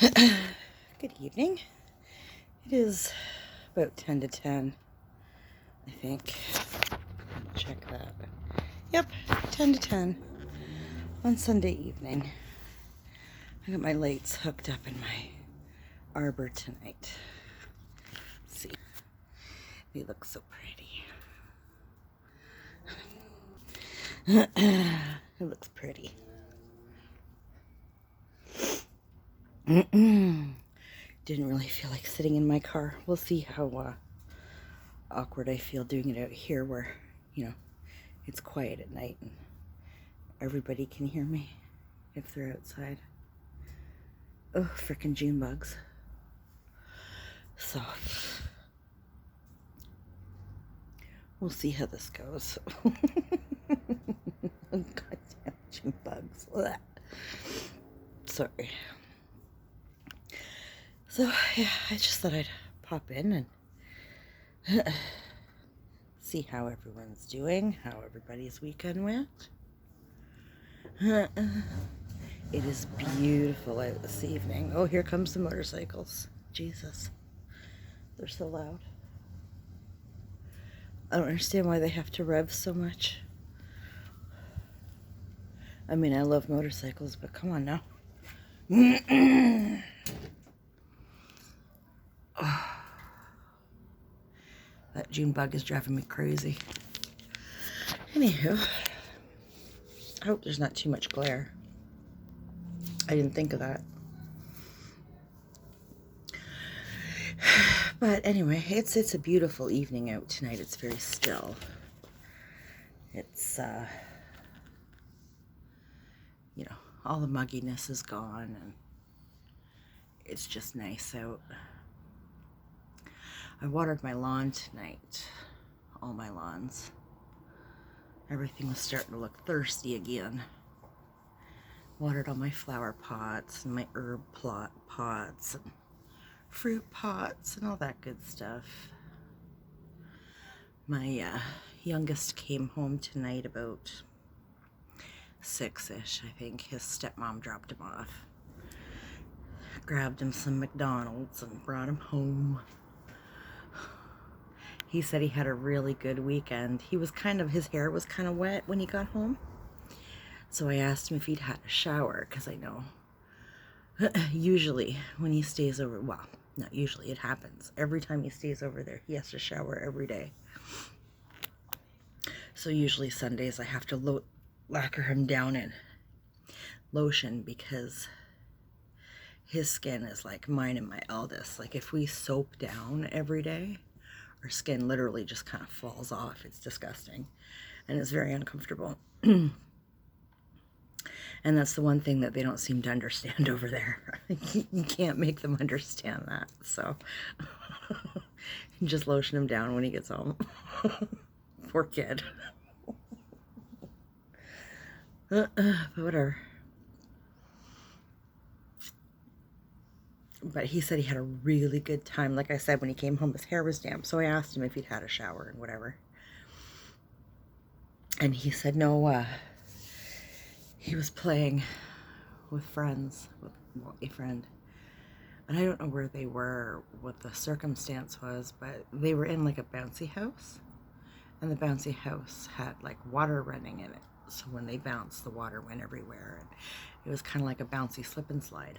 Good evening. It is about 10 to 10, I think. Check that. Yep, 10 to 10 on Sunday evening. I got my lights hooked up in my arbor tonight. Let's see, they look so pretty. It looks pretty. Didn't really feel like sitting in my car. We'll see how awkward I feel doing it out here where, it's quiet at night and everybody can hear me if they're outside. Oh, frickin' June bugs. So, we'll see how this goes. Goddamn June bugs. Ugh. Sorry. So, yeah, I just thought I'd pop in and see how everyone's doing, how everybody's weekend went. It is beautiful out this evening. Oh, here comes the motorcycles. Jesus. They're so loud. I don't understand why they have to rev so much. I mean, I love motorcycles, but come on now. Oh, that June bug is driving me crazy. Anywho, I hope there's not too much glare. I didn't think of that. But anyway, it's a beautiful evening out tonight. It's very still. It's, all the mugginess is gone and it's just nice out. I watered my lawn tonight. All my lawns. Everything was starting to look thirsty again. Watered all my flower pots and my herb pots and fruit pots and all that good stuff. My youngest came home tonight about 6-ish, I think. His stepmom dropped him off. Grabbed him some McDonald's and brought him home. He said he had a really good weekend. His hair was kind of wet when he got home. So I asked him if he'd had a shower, because I know usually when he stays over, well, not usually, it happens. Every time he stays over there, he has to shower every day. So usually Sundays I have to lacquer him down in lotion because his skin is like mine and my eldest. Like if we soap down every day, our skin literally just kind of falls off. It's disgusting and it's very uncomfortable. And that's the one thing that they don't seem to understand over there. You can't make them understand that. So just lotion him down when he gets home. Poor kid. But whatever. But he said he had a really good time. Like I said, when he came home, his hair was damp. So I asked him if he'd had a shower and whatever. And he said no, he was playing with friends, with a friend. And I don't know where they were, what the circumstance was, but they were in like a bouncy house. And the bouncy house had like water running in it. So when they bounced, the water went everywhere. And it was kind of like a bouncy slip and slide,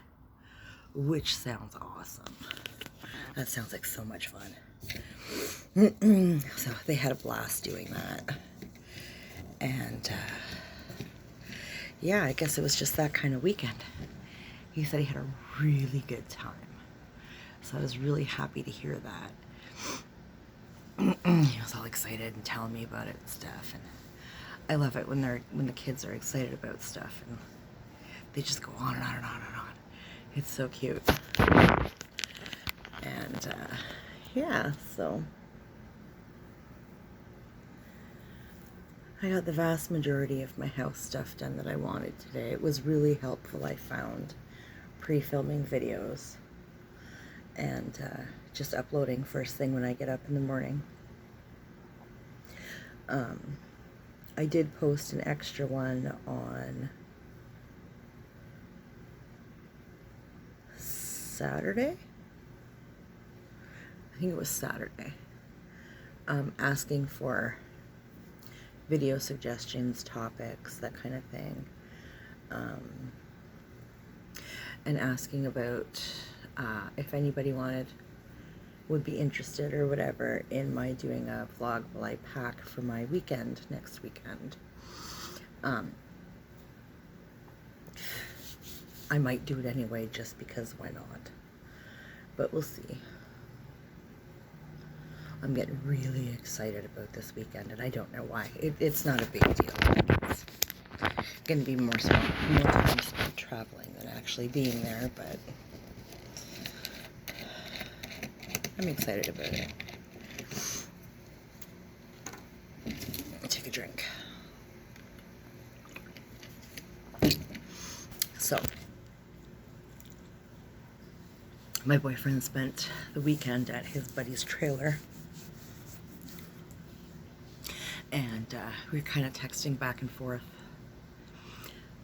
which sounds awesome. That sounds like so much fun. So they had a blast doing that. And yeah, I guess it was just that kind of weekend. He said he had a really good time. So I was really happy to hear that. He was all excited and telling me about it and stuff. And I love it when the kids are excited about stuff and they just go on and on and on and on. It's so cute. And yeah, so I got the vast majority of my house stuff done that I wanted today. It was really helpful, I found, pre-filming videos and just uploading first thing when I get up in the morning. I did post an extra one on Saturday. I think it was Saturday. Asking for video suggestions, topics, that kind of thing. And asking about if anybody would be interested or whatever in my doing a vlog while I pack for my weekend next weekend. I might do it anyway just because why not? But we'll see. I'm getting really excited about this weekend, and I don't know why. It's not a big deal. It's going to be more time spent traveling than actually being there, but I'm excited about it. Take a drink. So, my boyfriend spent the weekend at his buddy's trailer. And we were kind of texting back and forth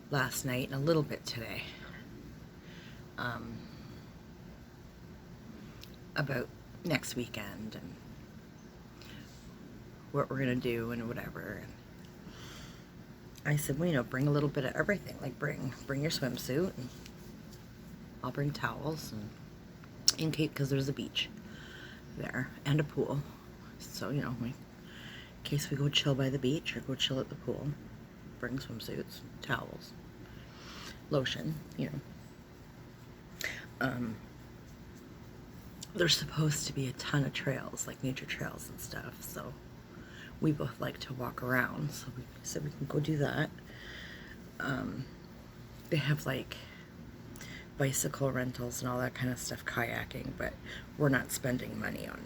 last night and a little bit today about next weekend and what we're going to do and whatever. And I said, well, bring a little bit of everything. Like, bring your swimsuit, and I'll bring towels, and in case, because there's a beach there and a pool. So, in case we go chill by the beach or go chill at the pool, bring swimsuits, towels, lotion, There's supposed to be a ton of trails, like nature trails and stuff, so we both like to walk around, so we said we can go do that. They have like bicycle rentals and all that kind of stuff, kayaking, but we're not spending money on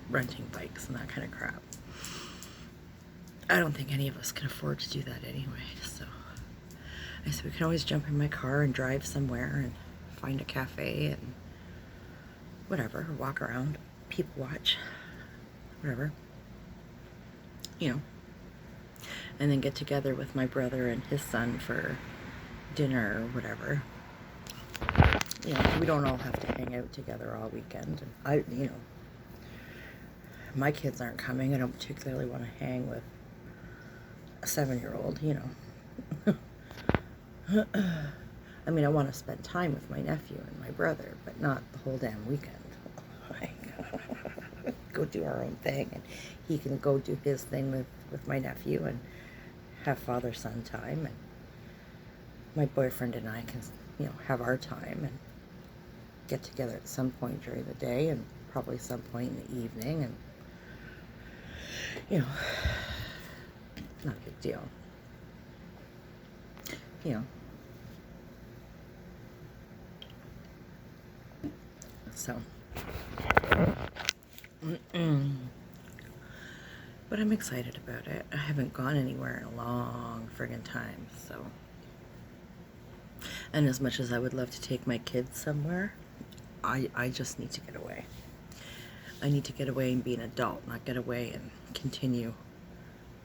renting bikes and that kind of crap. I don't think any of us can afford to do that anyway, so I said we can always jump in my car and drive somewhere and find a cafe and whatever, walk around, people watch, whatever, and then get together with my brother and his son for dinner or whatever. We don't all have to hang out together all weekend. And my kids aren't coming. I don't particularly want to hang with a 7-year-old, I mean, I want to spend time with my nephew and my brother, but not the whole damn weekend. Go do our own thing, and he can go do his thing with my nephew and have father-son time, and my boyfriend and I can, have our time and get together at some point during the day and probably some point in the evening, and, not a big deal. So, but I'm excited about it. I haven't gone anywhere in a long friggin' time, so. And as much as I would love to take my kids somewhere, I just need to get away. I need to get away and be an adult, not get away and continue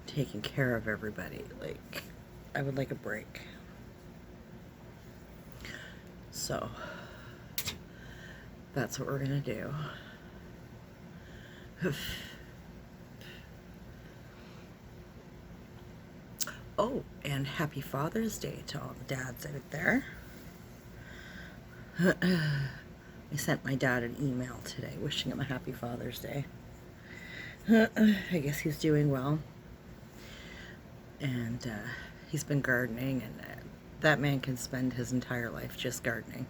taking care of everybody. Like, I would like a break. So, that's what we're gonna do. Oh, and happy Father's Day to all the dads out there. I sent my dad an email today wishing him a happy Father's Day. I guess he's doing well. And he's been gardening, and that man can spend his entire life just gardening.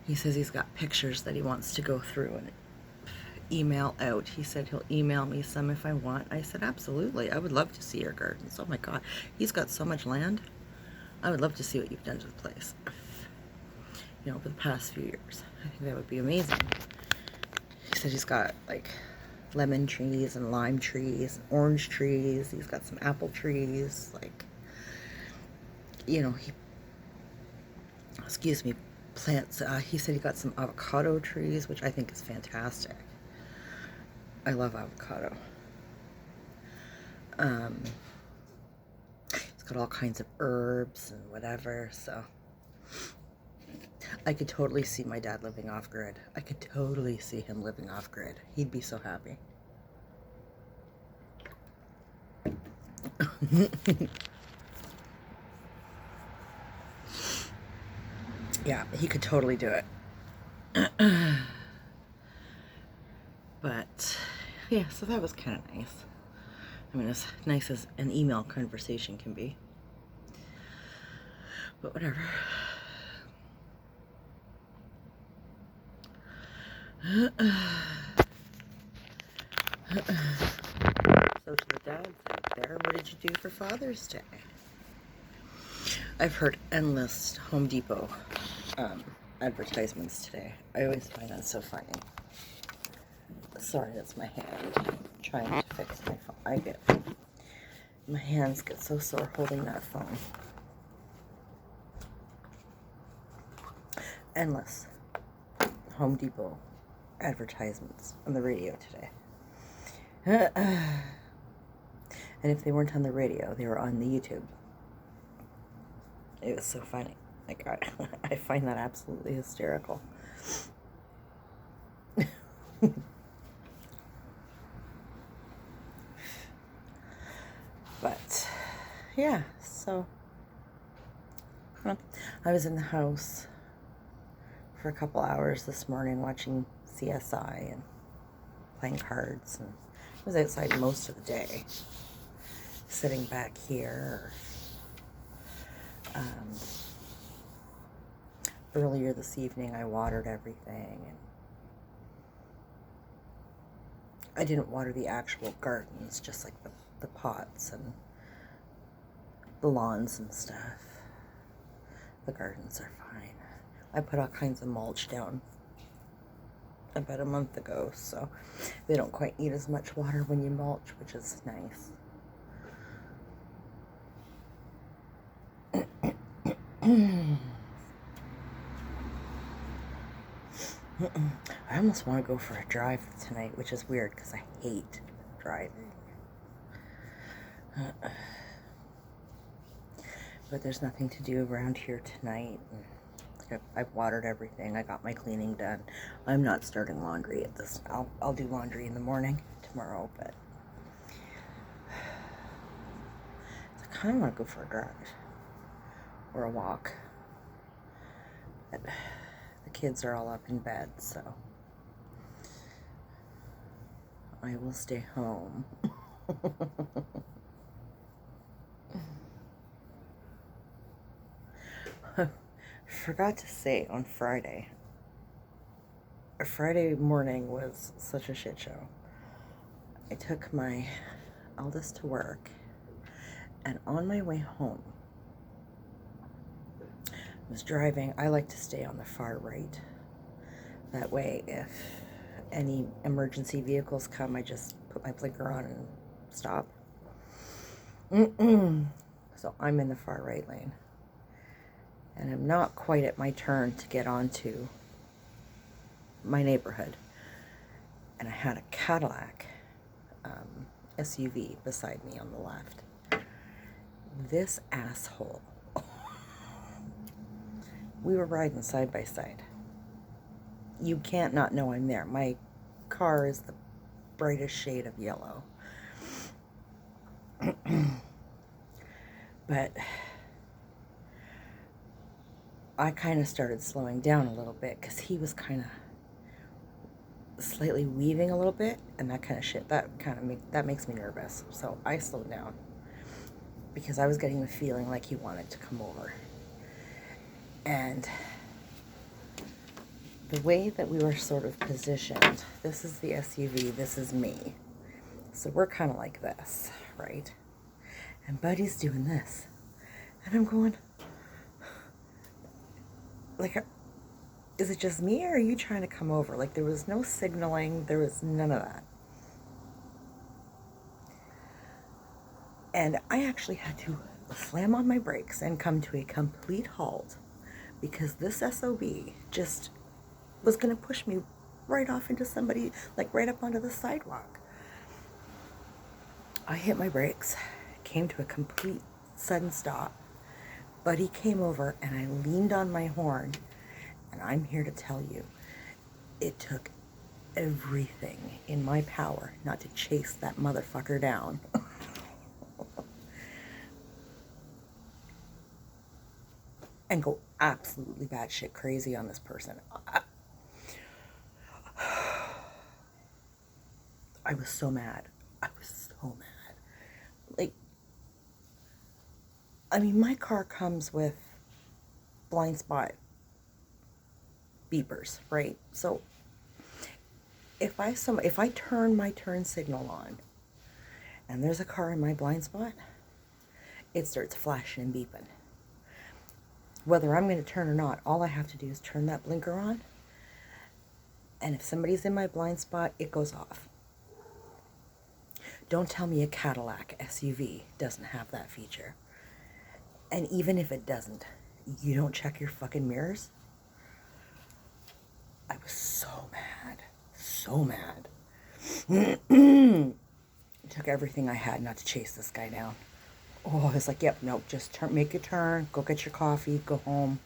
He says he's got pictures that he wants to go through and email out. He said he'll email me some if I want. I said, absolutely. I would love to see your gardens. Oh my God. He's got so much land. I would love to see what you've done to the place. Over the past few years. I think that would be amazing. He said he's got like lemon trees and lime trees and orange trees. He's got some apple trees. Like, he, plants. He said he got some avocado trees, which I think is fantastic. I love avocado. He's got all kinds of herbs and whatever, so I could totally see my dad living off grid. I could totally see him living off grid. He'd be so happy. Yeah, he could totally do it. But yeah, so that was kind of nice. I mean, as nice as an email conversation can be. But whatever. So to the dads out there, what did you do for Father's Day? I've heard endless Home Depot advertisements today. I always find that so funny. Sorry, that's my hand. I'm trying to fix my phone. My hands get so sore holding that phone. Endless Home Depot advertisements on the radio today. And if they weren't on the radio, they were on the YouTube. It was so funny. Like, I find that absolutely hysterical. But, yeah, so I was in the house for a couple hours this morning watching CSI and playing cards, and I was outside most of the day, sitting back here. Earlier this evening I watered everything, and I didn't water the actual gardens, just like the pots and the lawns and stuff. The gardens are fine. I put all kinds of mulch down about a month ago, so they don't quite need as much water when you mulch, which is nice. I almost want to go for a drive tonight, which is weird because I hate driving. But there's nothing to do around here tonight. I've watered everything. I got my cleaning done. I'm not starting laundry at this. I'll do laundry in the morning tomorrow, but I kind of want to go for a drive or a walk. But the kids are all up in bed, so I will stay home. Forgot to say on Friday morning was such a shit show. I took my eldest to work, and on my way home, I was driving. I like to stay on the far right. That way, if any emergency vehicles come, I just put my blinker on and stop. So I'm in the far right lane. And I'm not quite at my turn to get onto my neighborhood. And I had a Cadillac SUV beside me on the left. This asshole. We were riding side by side. You can't not know I'm there. My car is the brightest shade of yellow. But I kind of started slowing down a little bit because he was kind of slightly weaving a little bit, and that kind of shit, that makes me nervous. So I slowed down because I was getting the feeling like he wanted to come over. And the way that we were sort of positioned, this is the SUV, this is me. So we're kind of like this, right? And Buddy's doing this. And I'm going, like, is it just me, or are you trying to come over? Like, there was no signaling, there was none of that. And I actually had to slam on my brakes and come to a complete halt because this SOB just was going to push me right off into somebody, like right up onto the sidewalk. I hit my brakes, came to a complete sudden stop. Buddy came over and I leaned on my horn, and I'm here to tell you, it took everything in my power not to chase that motherfucker down. And go absolutely batshit crazy on this person. I was so mad. I was so mad. Like, I mean, my car comes with blind spot beepers, right? So if I turn my turn signal on and there's a car in my blind spot, it starts flashing and beeping. Whether I'm going to turn or not, all I have to do is turn that blinker on, and if somebody's in my blind spot, it goes off. Don't tell me a Cadillac SUV doesn't have that feature. And even if it doesn't, you don't check your fucking mirrors? I was so mad. So mad. It took everything I had not to chase this guy down. Oh, I was like, yep, nope, just make a turn, go get your coffee, go home,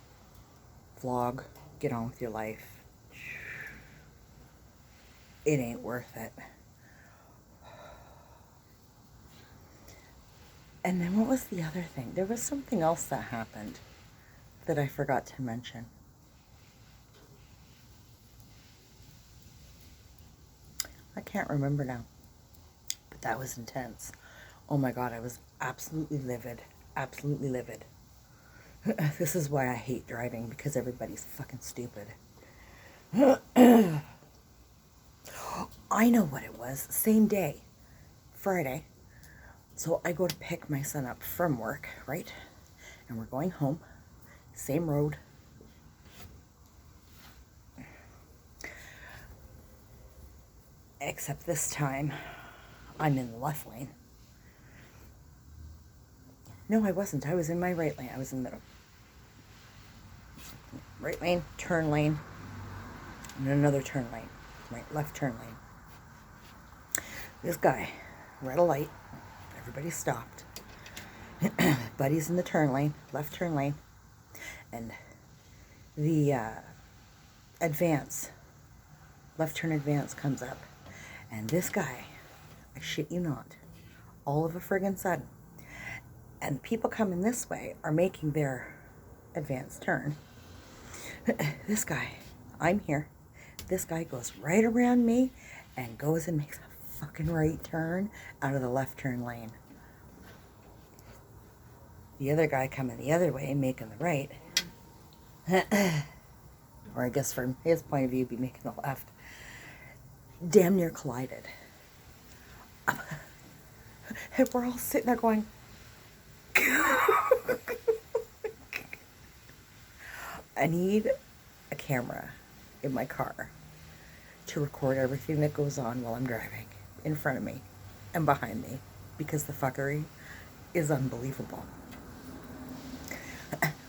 vlog, get on with your life. It ain't worth it. And then what was the other thing? There was something else that happened that I forgot to mention. I can't remember now. But that was intense. Oh my God, I was absolutely livid. Absolutely livid. This is why I hate driving, because everybody's fucking stupid. I know what it was. Same day. Friday. So I go to pick my son up from work, right? And we're going home. Same road. Except this time, I'm in the left lane. No, I wasn't. I was in my right lane. I was in the middle. Right lane, turn lane, and another turn lane. Right, left turn lane. This guy, red a light. Everybody stopped. Buddy's in the turn lane, left turn lane, and the advance, left turn advance comes up, and this guy, I shit you not, all of a friggin' sudden, and the people coming this way are making their advance turn. This guy, I'm here, this guy goes right around me and goes and makes a fucking right turn out of the left turn lane. The other guy coming the other way, making the right, or I guess from his point of view, be making the left, damn near collided. And we're all sitting there going, I need a camera in my car to record everything that goes on while I'm driving, in front of me and behind me, because the fuckery is unbelievable.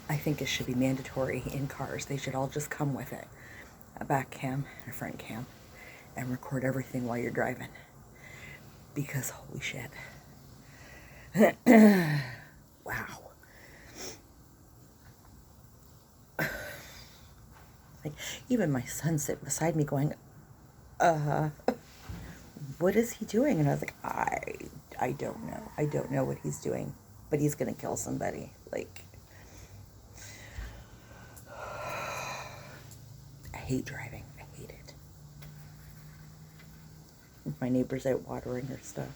I think it should be mandatory in cars. They should all just come with it. A back cam and a front cam, and record everything while you're driving. Because holy shit. Wow. Like, even my son sitting beside me going, what is he doing? And I was like, I don't know. I don't know what he's doing, but he's gonna kill somebody. Like, I hate driving. I hate it. My neighbor's out watering her stuff.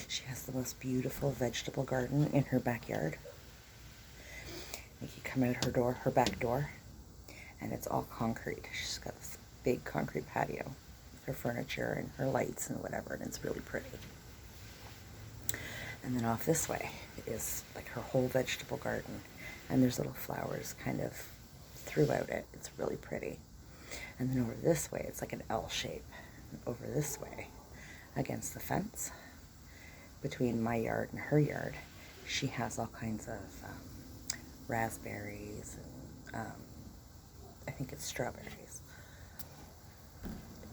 She has the most beautiful vegetable garden in her backyard. Like, you come out her back door, and it's all concrete. She's got this big concrete patio with her furniture and her lights and whatever, and it's really pretty. And then off this way is like her whole vegetable garden, and there's little flowers kind of throughout it. It's really pretty. And then over this way, it's like an L shape. And over this way, against the fence, between my yard and her yard, she has all kinds of raspberries and I think it's strawberries.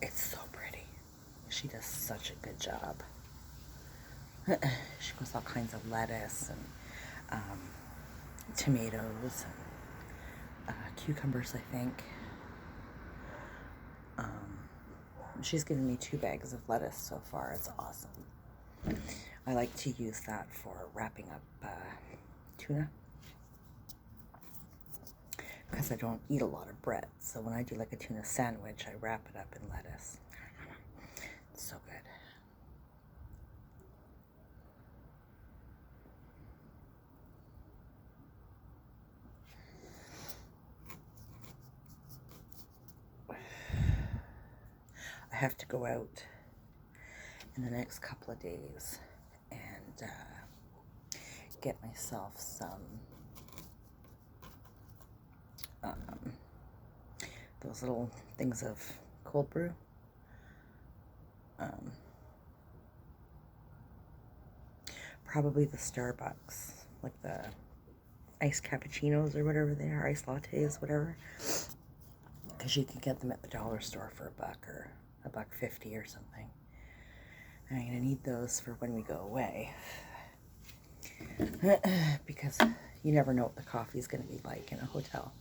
It's so pretty. She does such a good job. She grows all kinds of lettuce and tomatoes and cucumbers, I think. She's given me 2 bags of lettuce so far. It's awesome. I like to use that for wrapping up tuna, because I don't eat a lot of bread. So when I do like a tuna sandwich, I wrap it up in lettuce. It's so good. I have to go out in the next couple of days and get myself some those little things of cold brew. Probably the Starbucks, like the iced cappuccinos or whatever they are, iced lattes, whatever. Because you can get them at the dollar store for $1 or $1.50 or something. And I'm gonna need those for when we go away. Because you never know what the coffee is gonna be like in a hotel.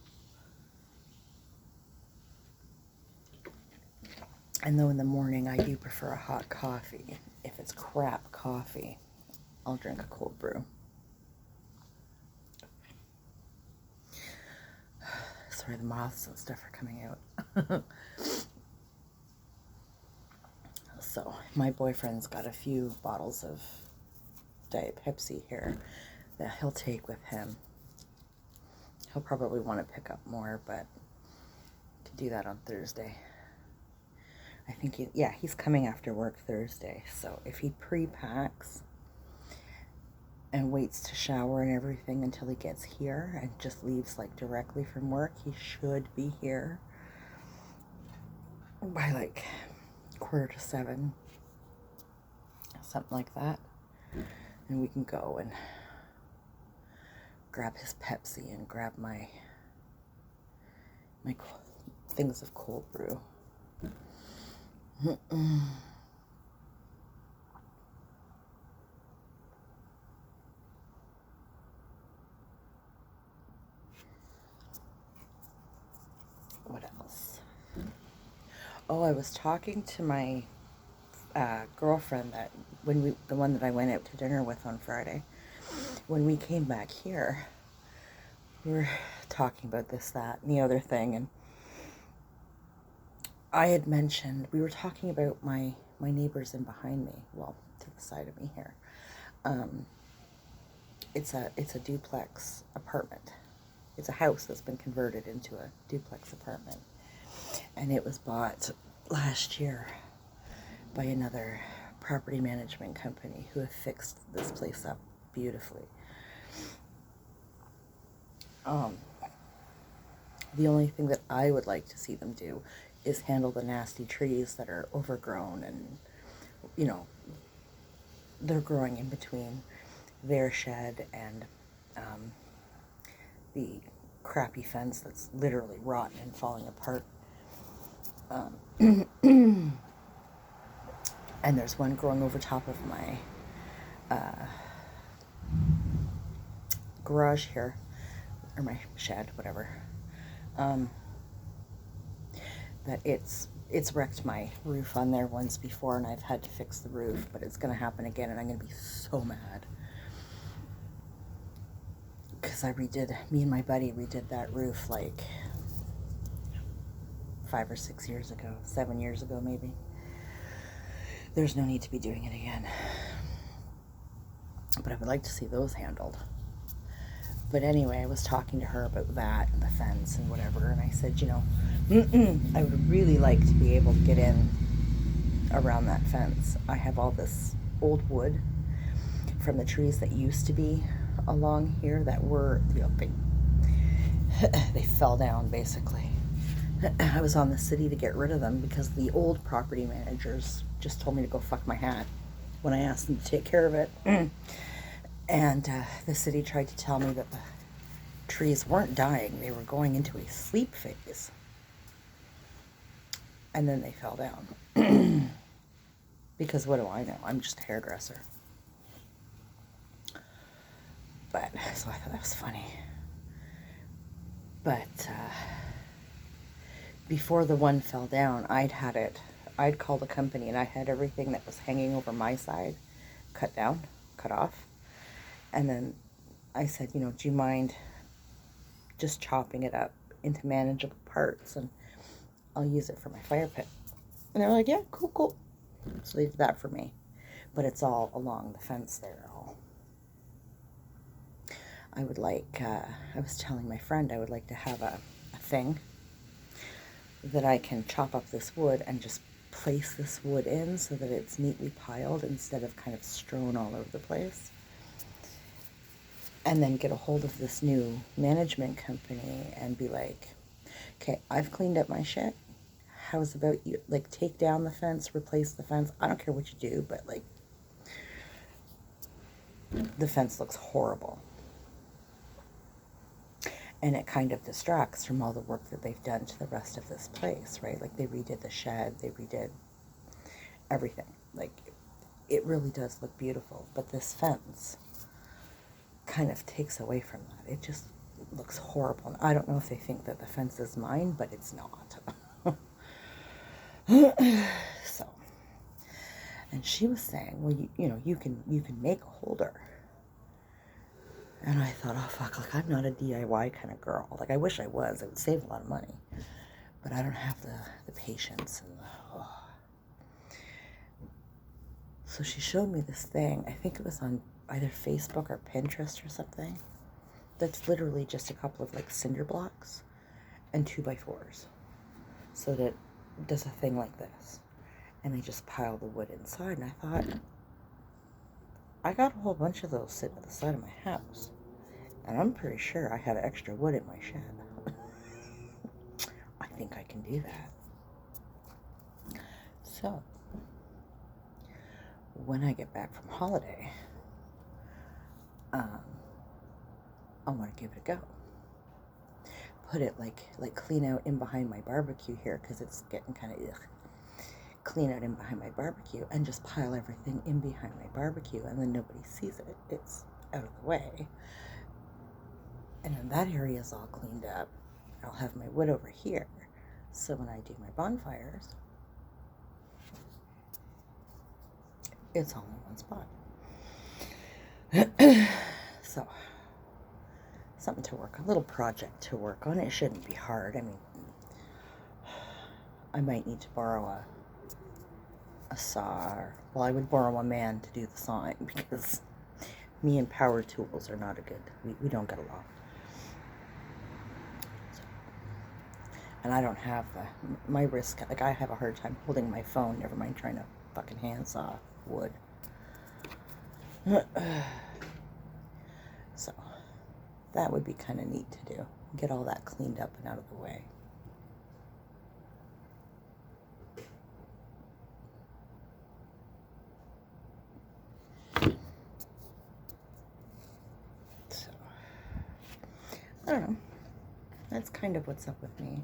And though in the morning I do prefer a hot coffee, if it's crap coffee, I'll drink a cold brew. Sorry, the moths and stuff are coming out. So, my boyfriend's got a few bottles of Diet Pepsi here that he'll take with him. He'll probably want to pick up more, but to do that on Thursday. I think, he's coming after work Thursday. So, if he pre-packs and waits to shower and everything until he gets here and just leaves like directly from work, he should be here by like 6:45, something like that, and we can go and grab his Pepsi and grab my things of cold brew. What else? Oh, I was talking to my girlfriend that the one that I went out to dinner with on Friday. When we came back here, we were talking about this, that, and the other thing, and I had mentioned, we were talking about my neighbors in behind me, well, to the side of me here. It's a duplex apartment. It's a house that's been converted into a duplex apartment. And it was bought last year by another property management company who have fixed this place up beautifully. The only thing that I would like to see them do is handle the nasty trees that are overgrown and, you know, they're growing in between their shed and the crappy fence that's literally rotten and falling apart. And there's one growing over top of my garage here, or my shed, whatever. That it's wrecked my roof on there once before, and I've had to fix the roof, but it's going to happen again, and I'm going to be so mad. Because me and my buddy redid that roof like 5 or 6 years ago, 7 years ago maybe. There's no need to be doing it again. But I would like to see those handled. But anyway, I was talking to her about that and the fence and whatever, and I said, you know, I would really like to be able to get in around that fence. I have all this old wood from the trees that used to be along here that were, you know, they fell down basically. I was on the city to get rid of them because the old property managers just told me to go fuck my hat when I asked them to take care of it. And the city tried to tell me that the trees weren't dying, they were going into a sleep phase. And then they fell down. Because what do I know? I'm just a hairdresser. So I thought that was funny. But before the one fell down, I'd called a company and I had everything that was hanging over my side cut off. And then I said, do you mind just chopping it up into manageable parts and I'll use it for my fire pit. And they're like, yeah, cool. So they did that for me. But it's all along the fence there. I would like, I was telling my friend I would like to have a thing that I can chop up this wood and just place this wood in so that it's neatly piled instead of kind of strewn all over the place. And then get a hold of this new management company and be like, okay, I've cleaned up my shit. How's about you, like, take down the fence, replace the fence. I don't care what you do, but, like, the fence looks horrible. And it kind of distracts from all the work that they've done to the rest of this place, right? Like, they redid the shed, they redid everything. Like, it really does look beautiful. But this fence kind of takes away from that. It just looks horrible. And I don't know if they think that the fence is mine, but it's not. So, and she was saying, well, you can make a holder. And I thought, oh fuck, like, I'm not a DIY kind of girl. Like, I wish I was. It would save a lot of money. But I don't have the patience and So she showed me this thing. I think it was on either Facebook or Pinterest or something. That's literally just a couple of, like, cinder blocks and 2x4s. So that it does a thing like this. And they just pile the wood inside. And I thought, I got a whole bunch of those sitting at the side of my house. And I'm pretty sure I have extra wood in my shed. I think I can do that. So, when I get back from holiday, I want to give it a go. Put it, like clean out in behind my barbecue here, because it's getting kind of clean out in behind my barbecue and just pile everything in behind my barbecue, and then nobody sees it. It's out of the way. And then that area is all cleaned up. I'll have my wood over here. So when I do my bonfires, it's all in one spot. So, something to work, a little project to work on. It shouldn't be hard. I mean, I might need to borrow a saw. Well, I would borrow a man to do the sawing, because me and power tools are not a good, we don't get along. So, and I don't have my wrist, like, I have a hard time holding my phone, never mind trying to fucking handsaw wood. So, that would be kind of neat to do. Get all that cleaned up and out of the way. So, I don't know. That's kind of what's up with me.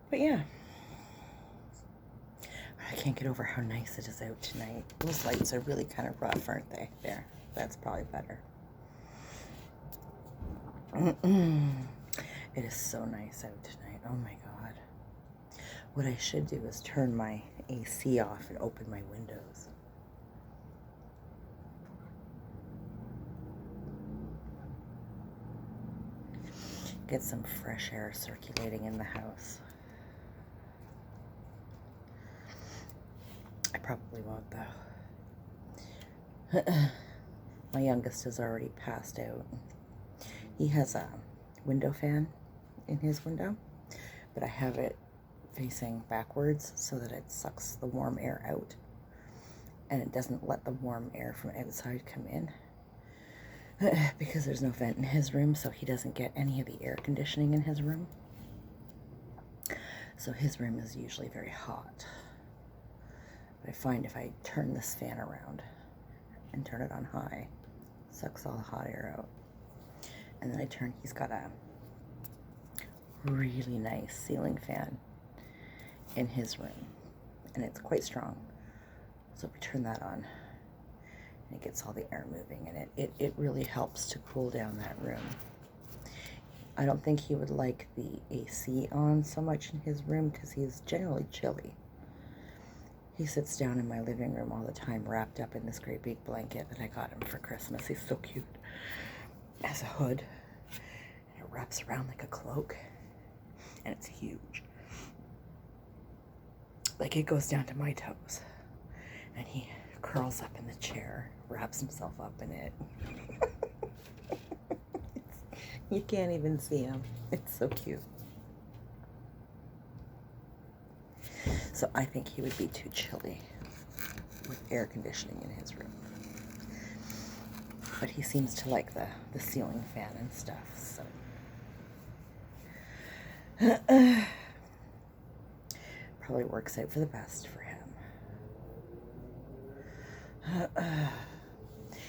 But yeah, I can't get over how nice it is out tonight. Those lights are really kind of rough, aren't they? There, that's probably better. It is so nice out tonight. Oh my God. What I should do is turn my AC off and open my windows. Get some fresh air circulating in the house. I probably won't, though. My youngest has already passed out. He has a window fan in his window, but I have it facing backwards so that it sucks the warm air out, and it doesn't let the warm air from outside come in, because there's no vent in his room, so he doesn't get any of the air conditioning in his room. So his room is usually very hot. But I find if I turn this fan around and turn it on high, it sucks all the hot air out. And then he's got a really nice ceiling fan in his room, and it's quite strong. So we turn that on, and it gets all the air moving, and it really helps to cool down that room. I don't think he would like the AC on so much in his room because he's generally chilly. He sits down in my living room all the time, wrapped up in this great big blanket that I got him for Christmas. He's so cute. It has a hood, and it wraps around like a cloak, and it's huge. Like, it goes down to my toes, and he curls up in the chair, wraps himself up in it. You can't even see him. It's so cute. So I think he would be too chilly with air conditioning in his room. But he seems to like the ceiling fan and stuff, so. Probably works out for the best for him.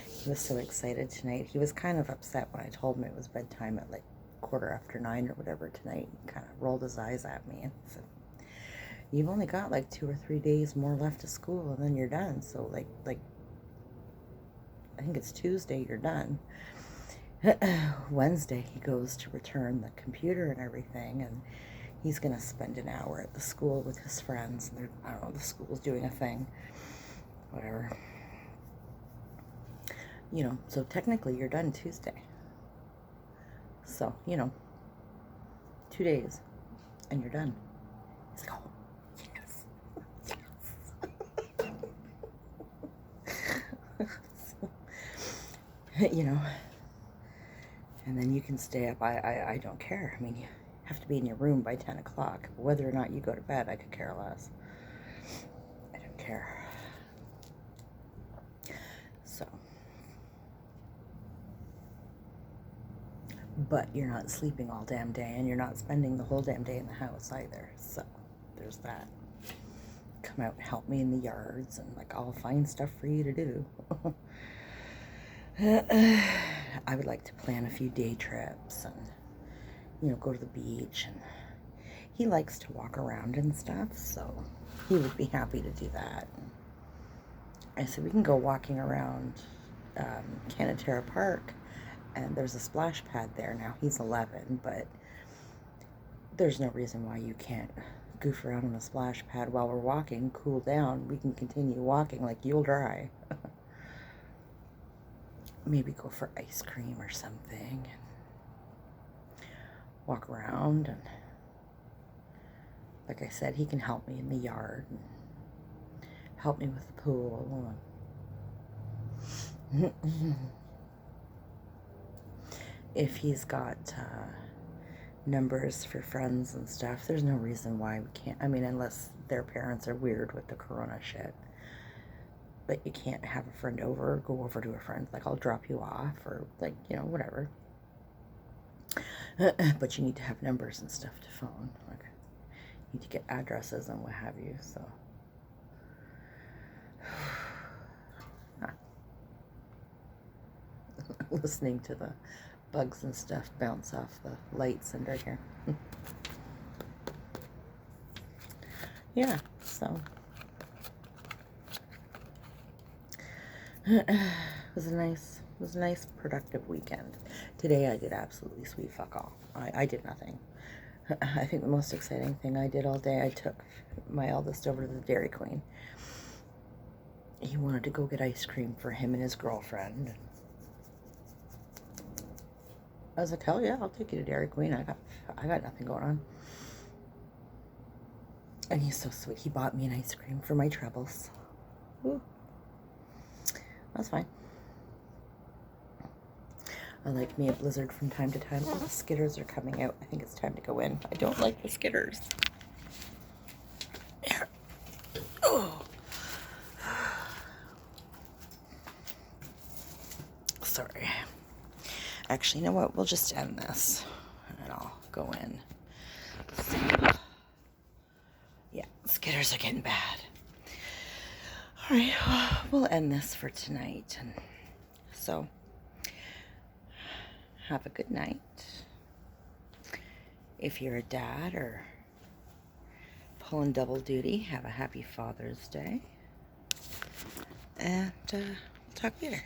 He was so excited tonight. He was kind of upset when I told him it was bedtime at like 9:15 or whatever tonight. He kind of rolled his eyes at me and said, "You've only got like 2 or 3 days more left of school and then you're done. So like I think it's Tuesday you're done." Wednesday he goes to return the computer and everything, and he's gonna spend an hour at the school with his friends. And I don't know, the school's doing a thing, whatever. You know, so technically you're done Tuesday. So, 2 days and you're done. He's like, "Oh, yes." And then you can stay up. I don't care. I mean, you have to be in your room by 10 o'clock. Whether or not you go to bed, I could care less. I don't care. So. But you're not sleeping all damn day, and you're not spending the whole damn day in the house either. So there's that. Come out and help me in the yards, and like, I'll find stuff for you to do. I would like to plan a few day trips and, go to the beach. And he likes to walk around and stuff, so he would be happy to do that. And I said, we can go walking around Canatera Park, and there's a splash pad there. Now, he's 11, but there's no reason why you can't goof around on the splash pad while we're walking, cool down. We can continue walking like you'll dry. Maybe go for ice cream or something and walk around. And like I said, he can help me in the yard and help me with the pool. If he's got numbers for friends and stuff, there's no reason why we can't. I mean, unless their parents are weird with the corona shit. But you can't have a friend over, go over to a friend, like, I'll drop you off, or like, whatever. But you need to have numbers and stuff to phone. Like, you need to get addresses and what have you, so. Listening to the bugs and stuff bounce off the lights under here. Yeah, so. It was a nice, productive weekend. Today I did absolutely sweet fuck all. I did nothing. I think the most exciting thing I did all day, I took my eldest over to the Dairy Queen. He wanted to go get ice cream for him and his girlfriend. I was like, hell yeah, I'll take you to Dairy Queen. I got nothing going on. And he's so sweet. He bought me an ice cream for my troubles. Ooh. That's fine. I like me a blizzard from time to time. Oh, the skitters are coming out. I think it's time to go in. I don't like the skitters. There. Oh. Sorry. Actually, you know what? We'll just end this, and I'll go in. So, yeah, skitters are getting bad. All right, we'll end this for tonight, and so have a good night. If you're a dad or pulling double duty, have a happy Father's Day. And talk later.